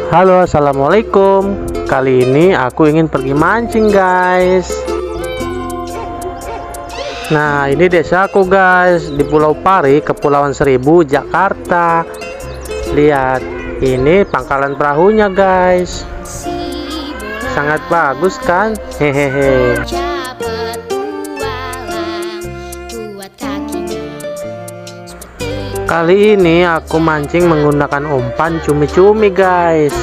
Halo, assalamualaikum. Kali ini aku ingin pergi mancing, guys. Nah, ini desaku, guys, di Pulau Pari, Kepulauan Seribu, Jakarta. Lihat, ini pangkalan perahunya, guys. Sangat bagus kan? Hehehe. Kali ini aku mancing menggunakan umpan cumi-cumi, guys.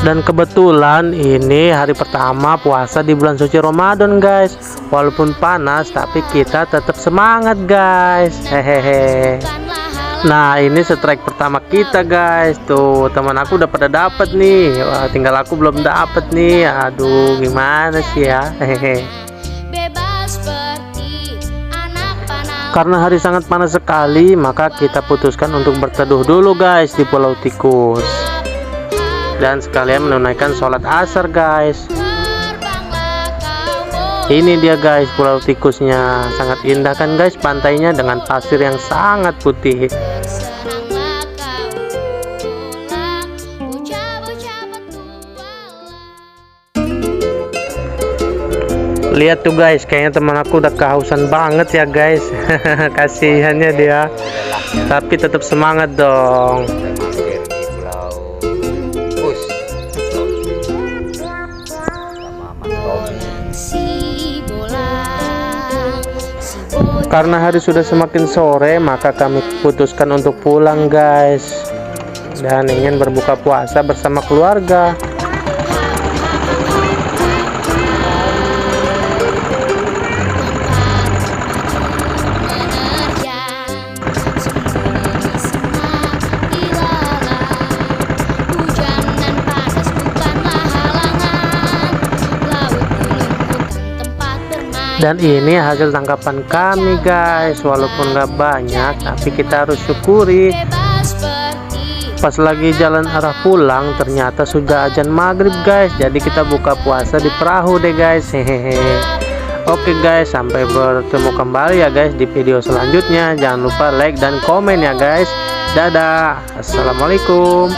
Dan kebetulan ini hari pertama puasa di bulan suci Ramadan, guys. Walaupun panas tapi kita tetap semangat, guys. Hehehe. Nah, ini strike pertama kita, guys. Tuh, teman aku udah pada dapet nih. Wah, tinggal aku belum dapet nih. Aduh, gimana sih ya? Hehehe. Karena hari sangat panas sekali, maka kita putuskan untuk berteduh dulu, guys, di Pulau Tikus. Dan sekalian menunaikan sholat asar, guys. Ini dia, guys, Pulau Tikusnya. Sangat indah kan, guys, pantainya dengan pasir yang sangat putih. Lihat tuh, guys, kayaknya teman aku udah kehausan banget ya, guys. Kasihannya dia, tapi tetap semangat dong. Karena hari sudah semakin sore, maka kami putuskan untuk pulang, guys, dan ingin berbuka puasa bersama keluarga. Dan ini hasil tangkapan kami, guys. Walaupun gak banyak, tapi kita harus syukuri. Pas lagi jalan arah pulang, ternyata sudah azan maghrib, guys. Jadi kita buka puasa di perahu deh, guys. Hehehe. Oke, guys, sampai bertemu kembali ya, guys, di video selanjutnya. Jangan lupa like dan komen ya, guys. Dadah. Assalamualaikum.